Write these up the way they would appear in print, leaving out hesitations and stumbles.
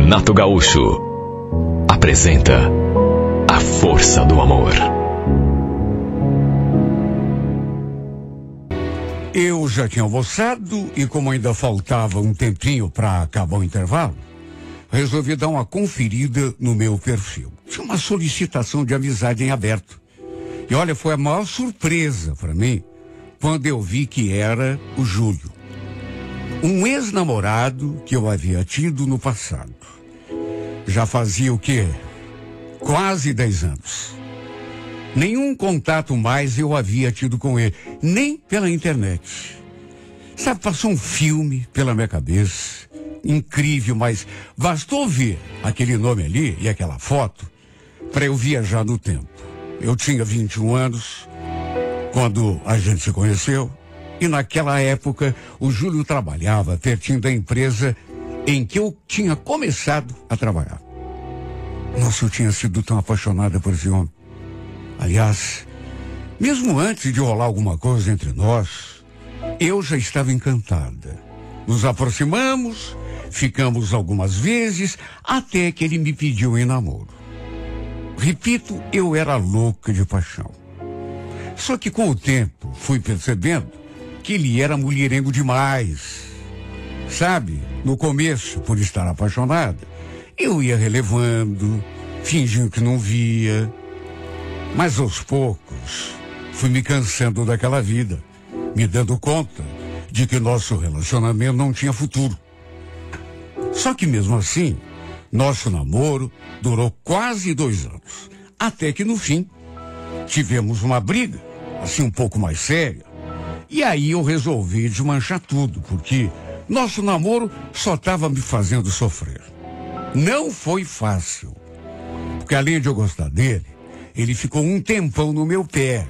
Renato Gaúcho apresenta A Força do Amor. Eu já tinha almoçado e, como ainda faltava um tempinho para acabar o intervalo, resolvi dar uma conferida no meu perfil. Tinha uma solicitação de amizade em aberto. E olha, foi a maior surpresa para mim quando eu vi que era o Júlio. Um ex-namorado que eu havia tido no passado. Já fazia o quê? Quase 10 anos. Nenhum contato mais eu havia tido com ele, nem pela internet. Sabe, passou um filme pela minha cabeça, incrível, mas bastou ver aquele nome ali e aquela foto para eu viajar no tempo. Eu tinha 21 anos quando a gente se conheceu e naquela época o Júlio trabalhava pertinho da empresa em que eu tinha começado a trabalhar. Nossa, eu tinha sido tão apaixonada por esse homem. Aliás, mesmo antes de rolar alguma coisa entre nós, eu já estava encantada. Nos aproximamos, ficamos algumas vezes, até que ele me pediu em namoro. Repito, eu era louca de paixão. Só que com o tempo fui percebendo que ele era mulherengo demais. Sabe, no começo, por estar apaixonada, eu ia relevando, fingindo que não via. Mas aos poucos, fui me cansando daquela vida, me dando conta de que nosso relacionamento não tinha futuro. Só que mesmo assim, nosso namoro durou quase 2 anos. Até que no fim, tivemos uma briga, assim um pouco mais séria. E aí eu resolvi desmanchar tudo, porque nosso namoro só estava me fazendo sofrer. Não foi fácil, porque além de eu gostar dele, ele ficou um tempão no meu pé.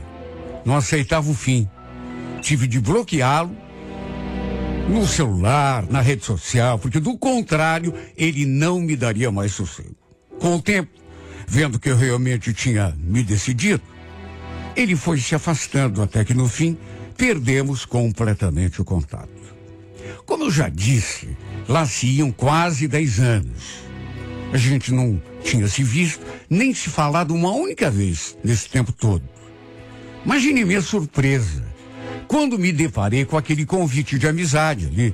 Não aceitava o fim. Tive de bloqueá-lo no celular, na rede social, porque do contrário, ele não me daria mais sossego. Com o tempo, vendo que eu realmente tinha me decidido, ele foi se afastando até que no fim, perdemos completamente o contato. Como eu já disse, lá se iam quase 10 anos. A gente não tinha se visto, nem se falado uma única vez nesse tempo todo. Imagine minha surpresa quando me deparei com aquele convite de amizade ali.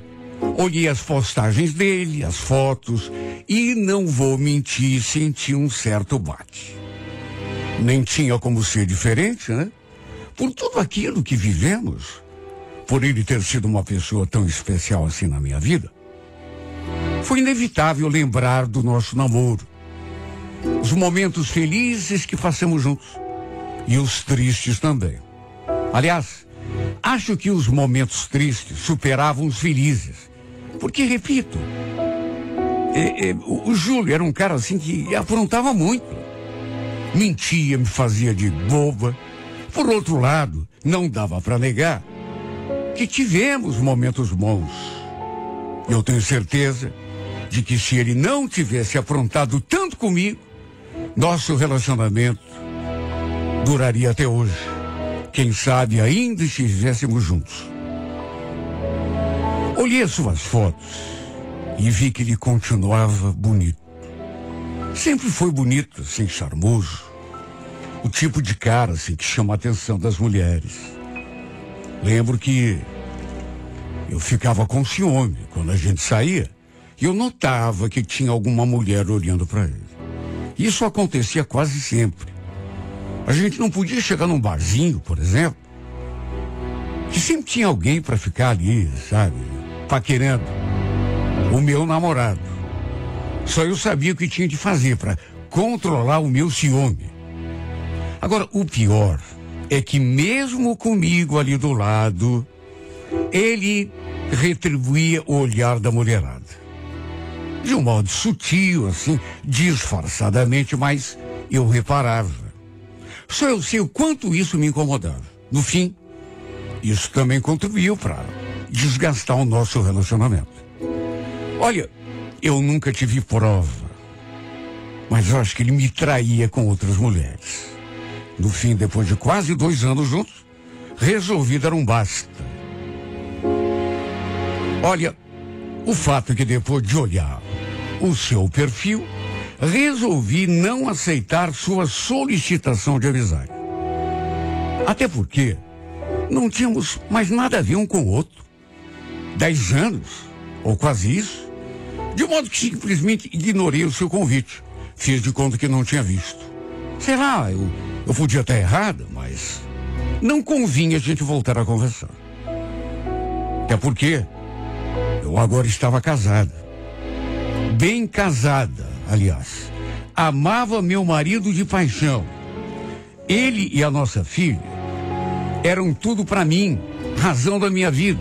Olhei as postagens dele, as fotos, e não vou mentir, senti um certo bate. Nem tinha como ser diferente, né? Por tudo aquilo que vivemos, por ele ter sido uma pessoa tão especial assim na minha vida, foi inevitável lembrar do nosso namoro. Os momentos felizes que passamos juntos. E os tristes também. Aliás, acho que os momentos tristes superavam os felizes. Porque, repito, o Júlio era um cara assim que aprontava muito. Mentia, me fazia de boba. Por outro lado, não dava para negar que tivemos momentos bons. Eu tenho certeza de que se ele não tivesse aprontado tanto comigo, nosso relacionamento duraria até hoje. Quem sabe ainda estivéssemos juntos. Olhei as suas fotos e vi que ele continuava bonito. Sempre foi bonito, assim, charmoso. O tipo de cara, assim, que chama a atenção das mulheres. Lembro que eu ficava com ciúme quando a gente saía e eu notava que tinha alguma mulher olhando para ele. Isso acontecia quase sempre. A gente não podia chegar num barzinho, por exemplo, que sempre tinha alguém para ficar ali, sabe, paquerando. O meu namorado. Só eu sabia o que tinha de fazer para controlar o meu ciúme. Agora, o pior é que mesmo comigo ali do lado, ele retribuía o olhar da mulherada. De um modo sutil, assim, disfarçadamente, mas eu reparava. Só eu sei o quanto isso me incomodava. No fim, isso também contribuiu para desgastar o nosso relacionamento. Olha, eu nunca tive prova, mas eu acho que ele me traía com outras mulheres. No fim, depois de quase 2 anos juntos, resolvi dar um basta. Olha, o fato é que depois de olhar o seu perfil, resolvi não aceitar sua solicitação de amizade. Até porque não tínhamos mais nada a ver um com o outro. 10 anos, ou quase isso. De modo que simplesmente ignorei o seu convite. Fiz de conta que não tinha visto. Sei lá, eu podia estar errada, mas não convinha a gente voltar a conversar. Até porque eu agora estava casada. Bem casada, aliás. Amava meu marido de paixão. Ele e a nossa filha eram tudo para mim, razão da minha vida.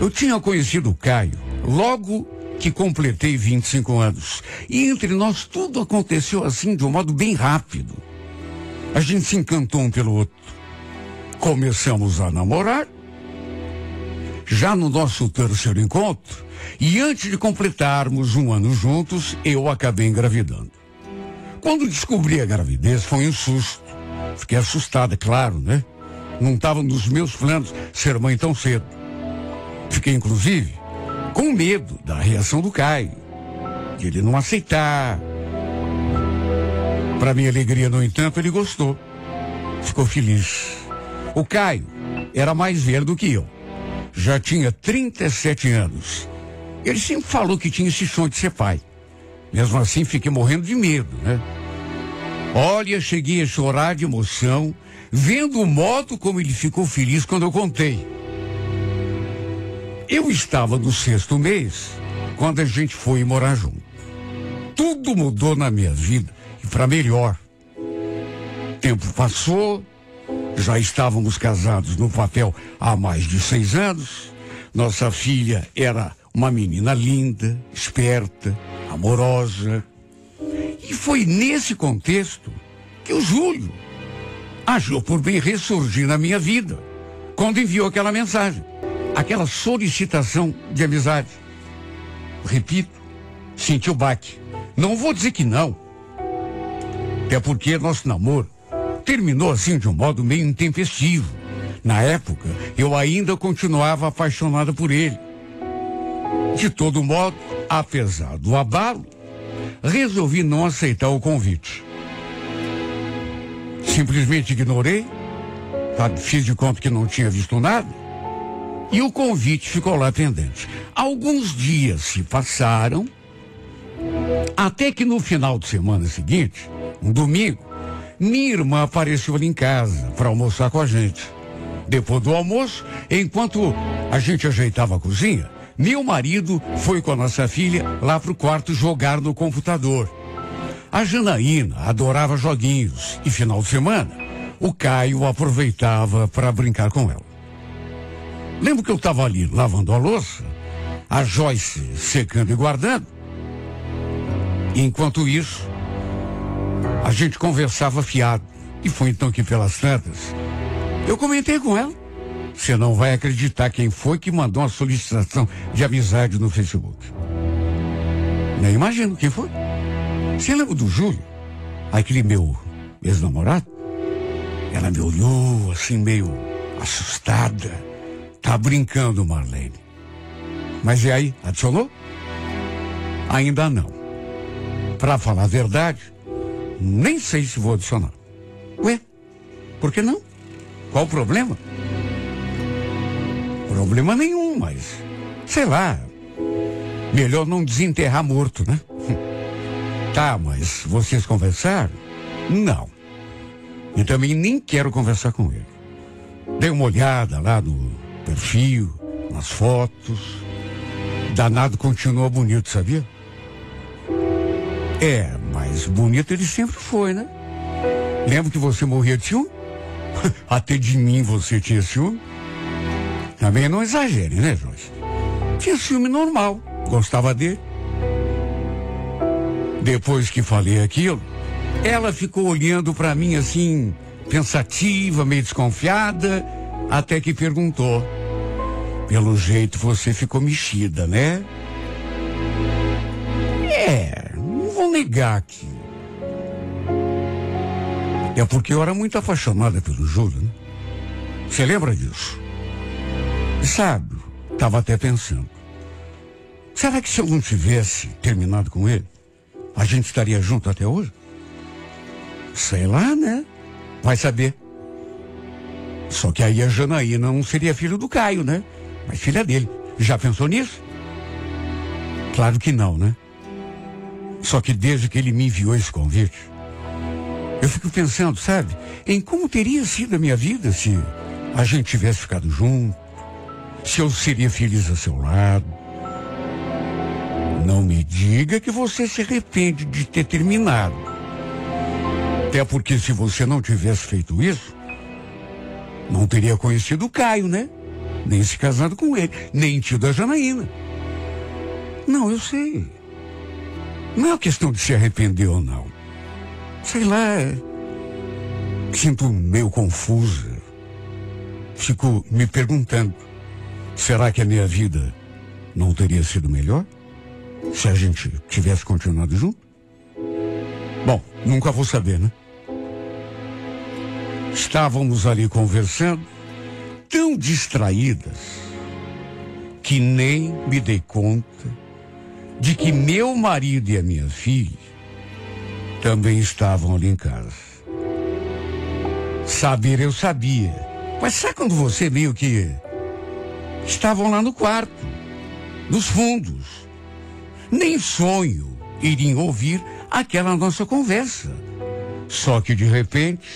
Eu tinha conhecido o Caio logo que completei 25 anos. E entre nós tudo aconteceu assim de um modo bem rápido. A gente se encantou um pelo outro. Começamos a namorar. Já no nosso terceiro encontro, e antes de completarmos 1 ano juntos, eu acabei engravidando. Quando descobri a gravidez, foi um susto. Fiquei assustada, claro, né? Não estava nos meus planos ser mãe tão cedo. Fiquei, inclusive, com medo da reação do Caio, de ele não aceitar. Para minha alegria, no entanto, ele gostou. Ficou feliz. O Caio era mais velho do que eu. Já tinha 37 anos. Ele sempre falou que tinha esse sonho de ser pai. Mesmo assim, fiquei morrendo de medo, né? Olha, cheguei a chorar de emoção, vendo o modo como ele ficou feliz quando eu contei. Eu estava no 6º mês, quando a gente foi morar junto. Tudo mudou na minha vida, e para melhor. O tempo passou. Já estávamos casados no papel há mais de 6 anos. Nossa filha era uma menina linda, esperta, amorosa. E foi nesse contexto que o Júlio achou por bem ressurgir na minha vida, quando enviou aquela mensagem, aquela solicitação de amizade. Repito, senti o baque. Não vou dizer que não. Até porque nosso namoro terminou assim de um modo meio intempestivo. Na época, eu ainda continuava apaixonada por ele. De todo modo, apesar do abalo, resolvi não aceitar o convite. Simplesmente ignorei, fiz de conta que não tinha visto nada, e o convite ficou lá pendente. Alguns dias se passaram, até que no final de semana seguinte, um domingo, minha irmã apareceu ali em casa para almoçar com a gente. Depois do almoço, enquanto a gente ajeitava a cozinha, meu marido foi com a nossa filha lá pro quarto jogar no computador. A Janaína adorava joguinhos e final de semana, o Caio aproveitava para brincar com ela. Lembro que eu estava ali lavando a louça, a Joyce secando e guardando. E enquanto isso, a gente conversava fiado. E foi então que, pelas tantas, eu comentei com ela. Você não vai acreditar quem foi que mandou uma solicitação de amizade no Facebook. Nem imagino quem foi. Você lembra do Júlio? Aquele meu ex-namorado? Ela me olhou assim meio assustada. Tá brincando, Marlene. Mas e aí, adicionou? Ainda não. Pra falar a verdade, nem sei se vou adicionar. Ué, por que não? Qual o problema? Problema nenhum, mas, sei lá, melhor não desenterrar morto, né? Tá, mas vocês conversaram? Não. E também nem quero conversar com ele. Dei uma olhada lá no perfil, nas fotos. Danado continua bonito, sabia? É, mas bonito ele sempre foi, né? Lembra que você morria de ciúme? Até de mim você tinha ciúme? Também não exagere, né, Joyce? Tinha ciúme normal, gostava dele. Depois que falei aquilo, ela ficou olhando pra mim assim, pensativa, meio desconfiada, até que perguntou: pelo jeito você ficou mexida, né? Não vou negar que... É porque eu era muito apaixonada pelo Júlio, né? Você lembra disso? E sabe, tava até pensando, Será que se eu não tivesse terminado com ele, a gente estaria junto até hoje? Sei lá, né? Vai saber. Só que aí a Janaína não seria filho do Caio, né? Mas filha dele. Já pensou nisso? Claro que não, né? Só que desde que ele me enviou esse convite, eu fico pensando, sabe, em como teria sido a minha vida se a gente tivesse ficado junto, se eu seria feliz a seu lado. Não me diga que você se arrepende de ter terminado. Até porque se você não tivesse feito isso, não teria conhecido o Caio, né? Nem se casado com ele, nem tido a Janaína. Não, eu sei. Não é questão de se arrepender ou não. Sei lá, sinto meio confusa. Fico me perguntando, será que a minha vida não teria sido melhor se a gente tivesse continuado junto? Bom, nunca vou saber, né? Estávamos ali conversando, tão distraídas, que nem me dei conta de que meu marido e a minha filha também estavam ali em casa. Saber eu sabia, mas sabe quando você meio que estavam lá no quarto, nos fundos. Nem sonho iriam ouvir aquela nossa conversa. Só que de repente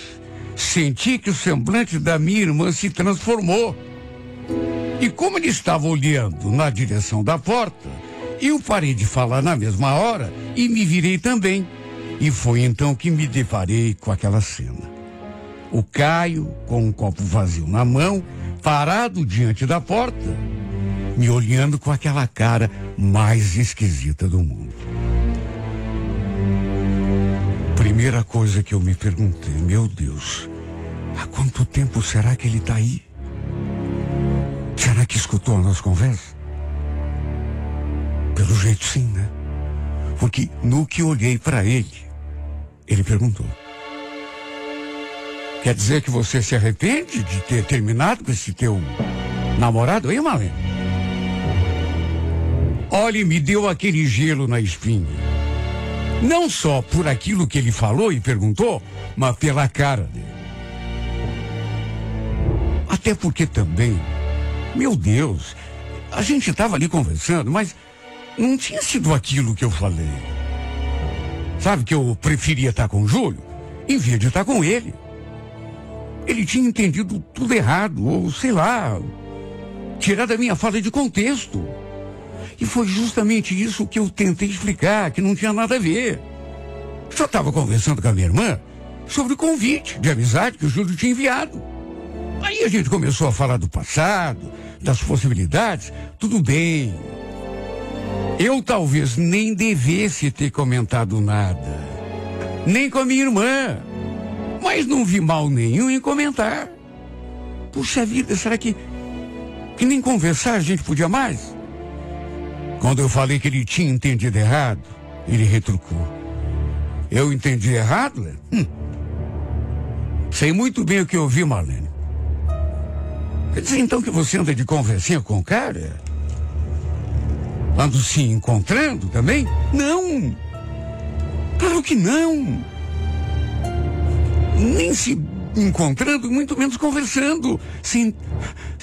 senti que o semblante da minha irmã se transformou. E como ele estava olhando na direção da porta, eu parei de falar na mesma hora e me virei também. E foi então que me deparei com aquela cena. O Caio, com um copo vazio na mão, parado diante da porta, me olhando com aquela cara mais esquisita do mundo. Primeira coisa que eu me perguntei, meu Deus, há quanto tempo será que ele está aí? Será que escutou a nossa conversa? Pelo jeito sim, né? Porque no que olhei para ele, ele perguntou: quer dizer que você se arrepende de ter terminado com esse teu namorado aí, Marlene? Olha, me deu aquele gelo na espinha. Não só por aquilo que ele falou e perguntou, mas pela cara dele. Até porque também, meu Deus, a gente estava ali conversando, mas não tinha sido aquilo que eu falei. Sabe que eu preferia estar com o Júlio em vez de estar com ele. Ele tinha entendido tudo errado, ou sei lá, tirado a minha fala de contexto. E foi justamente isso que eu tentei explicar, que não tinha nada a ver. Só estava conversando com a minha irmã sobre o convite de amizade que o Júlio tinha enviado. Aí a gente começou a falar do passado, das possibilidades, tudo bem. Eu talvez nem devesse ter comentado nada, nem com a minha irmã, mas não vi mal nenhum em comentar. Puxa vida, será que nem conversar a gente podia mais? Quando eu falei que ele tinha entendido errado, ele retrucou: eu entendi errado, Lene? Sei muito bem o que eu ouvi, Marlene. Quer dizer então que você anda de conversinha com o cara? Ando se encontrando também? Não! Claro que não! Nem se encontrando, muito menos conversando. Você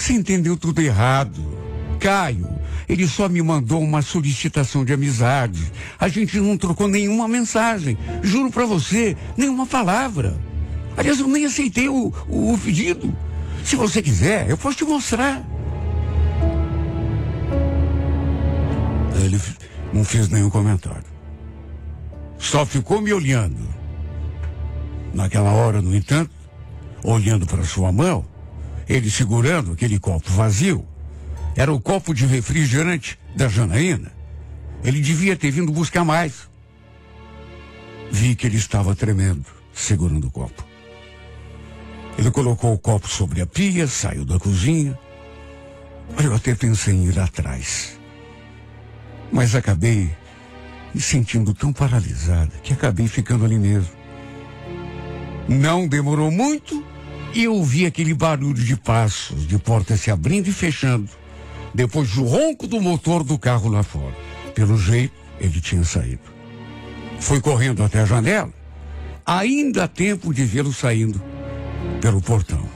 entendeu tudo errado. Caio, ele só me mandou uma solicitação de amizade. A gente não trocou nenhuma mensagem. Juro pra você, nenhuma palavra. Aliás, eu nem aceitei o pedido. Se você quiser, eu posso te mostrar. Ele não fez nenhum comentário. Só ficou me olhando. Naquela hora, no entanto, olhando para sua mão, ele segurando aquele copo vazio, era o copo de refrigerante da Janaína. Ele devia ter vindo buscar mais. Vi que ele estava tremendo, segurando o copo. Ele colocou o copo sobre a pia, saiu da cozinha. Eu até pensei em ir atrás. Mas acabei me sentindo tão paralisada que acabei ficando ali mesmo. Não demorou muito e eu ouvi aquele barulho de passos, de porta se abrindo e fechando, depois do ronco do motor do carro lá fora. Pelo jeito, ele tinha saído. Fui correndo até a janela. Ainda há tempo de vê-lo saindo pelo portão.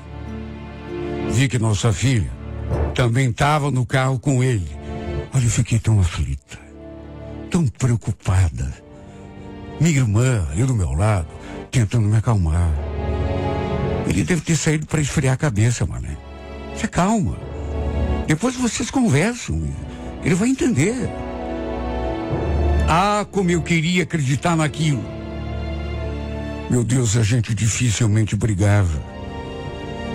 Vi que nossa filha também estava no carro com ele. Olha, eu fiquei tão aflita, tão preocupada. Minha irmã ali do meu lado, tentando me acalmar. Ele deve ter saído para esfriar a cabeça, mané. Se calma. Depois vocês conversam. Ele vai entender. Ah, como eu queria acreditar naquilo. Meu Deus, a gente dificilmente brigava.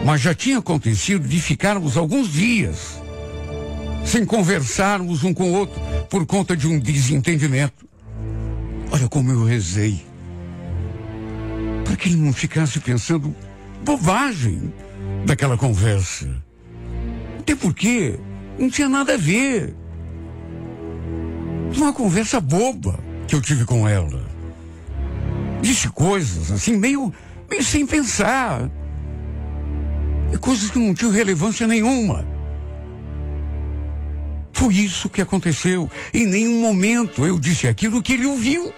Mas já tinha acontecido de ficarmos alguns dias sem conversarmos um com o outro por conta de um desentendimento. Olha como eu rezei para que ele não ficasse pensando bobagem daquela conversa. Até porque não tinha nada a ver. Uma conversa boba que eu tive com ela. Disse coisas assim, meio sem pensar. E coisas que não tinham relevância nenhuma. Foi isso que aconteceu. Em nenhum momento eu disse aquilo que ele ouviu.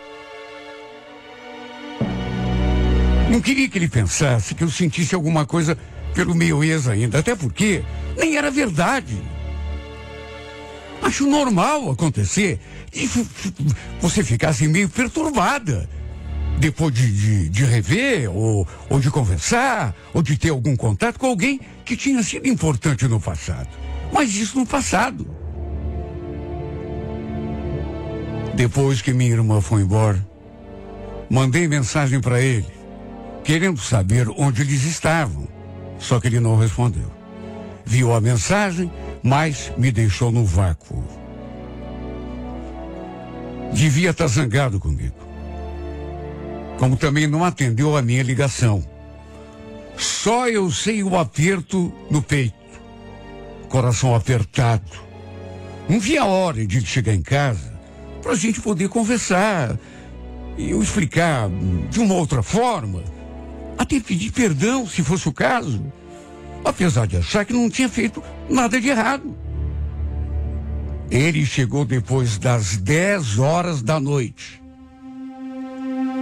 Não queria que ele pensasse que eu sentisse alguma coisa pelo meu ex ainda, até porque nem era verdade. Acho normal acontecer e você ficasse meio perturbada depois de rever, ou de conversar, ou de ter algum contato com alguém que tinha sido importante no passado. Mas isso no passado. Depois que minha irmã foi embora, mandei mensagem para ele, querendo saber onde eles estavam. Só que ele não respondeu. Viu a mensagem, mas me deixou no vácuo. Devia estar zangado comigo. Como também não atendeu a minha ligação. Só eu sei o aperto no peito. Coração apertado. Não vi a hora de chegar em casa para a gente poder conversar. E eu explicar de uma outra forma. Até pedir perdão, se fosse o caso. Apesar de achar que não tinha feito nada de errado. Ele chegou depois das 10 horas da noite.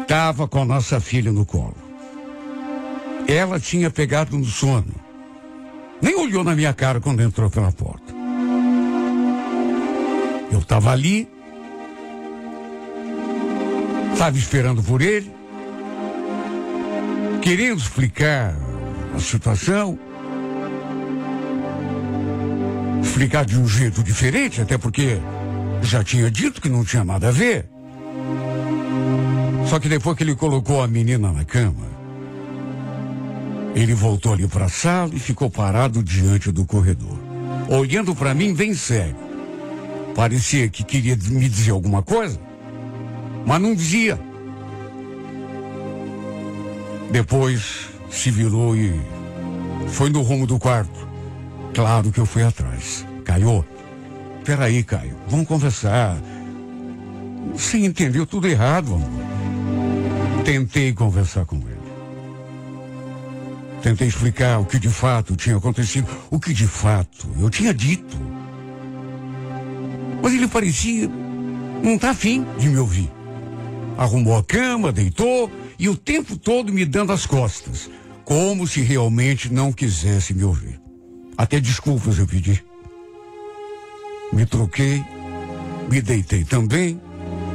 Estava com a nossa filha no colo. Ela tinha pegado no sono. Nem olhou na minha cara quando entrou pela porta. Eu estava ali. Estava esperando por ele. Querendo explicar a situação. Explicar de um jeito diferente, até porque já tinha dito que não tinha nada a ver. Só que depois que ele colocou a menina na cama, ele voltou ali para a sala e ficou parado diante do corredor, olhando para mim bem sério. Parecia que queria me dizer alguma coisa, mas não dizia. Depois se virou e foi no rumo do quarto. Claro que eu fui atrás. Caio, peraí, Caio, vamos conversar. Você entendeu tudo errado, amor. Tentei conversar com ele. Tentei explicar o que de fato tinha acontecido, o que de fato eu tinha dito. Mas ele parecia não estar afim de me ouvir. Arrumou a cama, deitou e o tempo todo me dando as costas, como se realmente não quisesse me ouvir. Até desculpas eu pedi. Me troquei, me deitei também,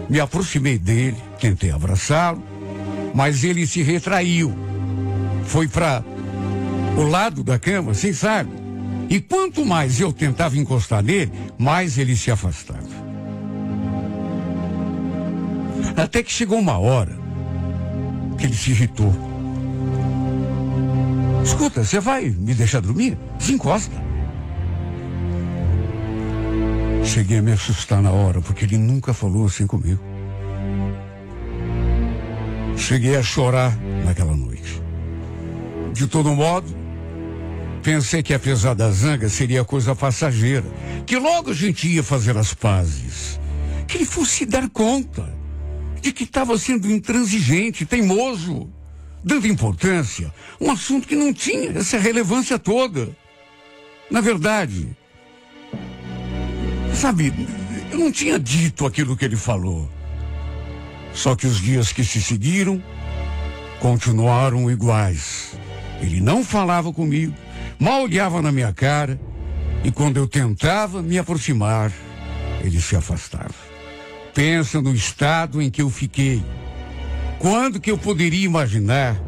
me aproximei dele, tentei abraçá-lo, mas ele se retraiu. Foi para o lado da cama, assim, sabe? E quanto mais eu tentava encostar nele, mais ele se afastava. Até que chegou uma hora que ele se irritou. Escuta, você vai me deixar dormir? Desencosta. Cheguei a me assustar na hora, porque ele nunca falou assim comigo. Cheguei a chorar naquela noite. De todo modo, pensei que apesar da zanga seria coisa passageira, que logo a gente ia fazer as pazes, que ele fosse dar conta de que estava sendo intransigente, teimoso, dando importância a um assunto que não tinha essa relevância toda. Na verdade, sabe, Eu não tinha dito aquilo que ele falou. Só que os dias que se seguiram continuaram iguais. Ele não falava comigo, mal olhava na minha cara, e quando eu tentava me aproximar, ele se afastava. Pensa no estado em que eu fiquei. Quando que eu poderia imaginar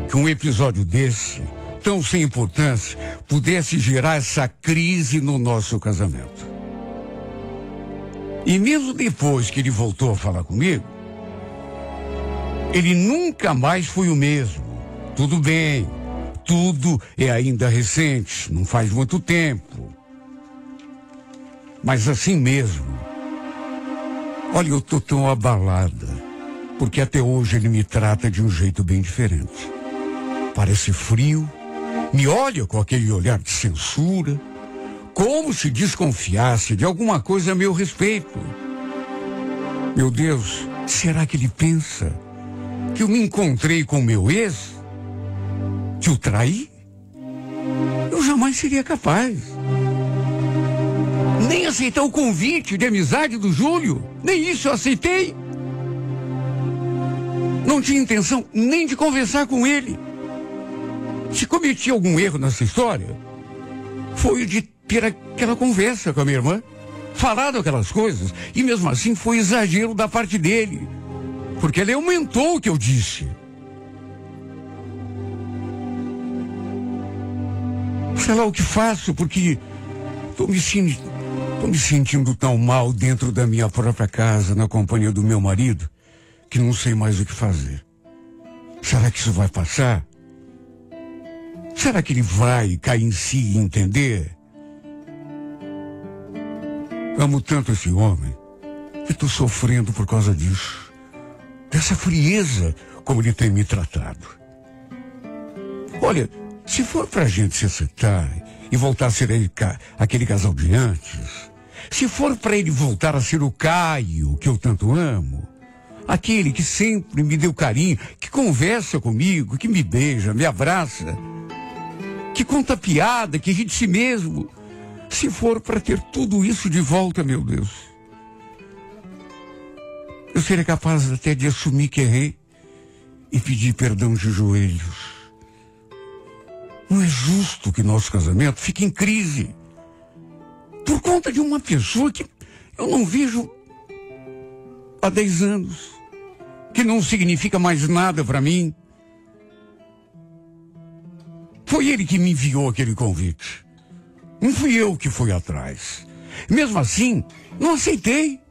que um episódio desse, tão sem importância, pudesse gerar essa crise no nosso casamento? E mesmo depois que ele voltou a falar comigo, ele nunca mais foi o mesmo. Tudo bem, tudo é ainda recente, não faz muito tempo. Mas assim mesmo, olha, eu tô tão abalada, porque até hoje ele me trata de um jeito bem diferente. Parece frio, me olha com aquele olhar de censura, como se desconfiasse de alguma coisa a meu respeito. Meu Deus, será que ele pensa que eu me encontrei com meu ex? Que o traí? Eu jamais seria capaz. Nem aceitar o convite de amizade do Júlio, nem isso eu aceitei. Não tinha intenção nem de conversar com ele. Se cometi algum erro nessa história, foi o de ter aquela conversa com a minha irmã, falado aquelas coisas, e mesmo assim foi exagero da parte dele, porque ele aumentou o que eu disse. Sei lá o que faço, porque tô me sentindo tão mal dentro da minha própria casa, na companhia do meu marido, que não sei mais o que fazer. Será que isso vai passar? Será que ele vai cair em si e entender? Amo tanto esse homem que estou sofrendo por causa disso. Dessa frieza como ele tem me tratado. Olha, se for pra gente se acertar e voltar a ser aquele casal de antes, se for pra ele voltar a ser o Caio que eu tanto amo, aquele que sempre me deu carinho, que conversa comigo, que me beija, me abraça, que conta piada, que ri de si mesmo. Se for para ter tudo isso de volta, meu Deus, eu seria capaz até de assumir que errei e pedir perdão de joelhos. Não é justo que nosso casamento fique em crise por conta de uma pessoa que eu não vejo há 10 anos, que não significa mais nada para mim. Foi ele que me enviou aquele convite. Não fui eu que fui atrás. Mesmo assim, não aceitei.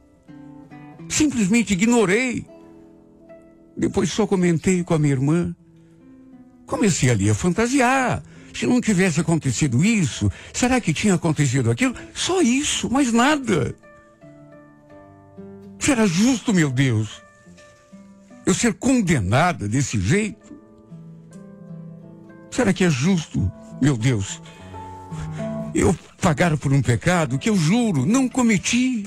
Simplesmente ignorei. Depois só comentei com a minha irmã. Comecei ali a fantasiar. Se não tivesse acontecido isso, será que tinha acontecido aquilo? Só isso, mais nada. Será justo, meu Deus, eu ser condenada desse jeito? Será que é justo, meu Deus, eu pagar por um pecado que eu juro não cometi?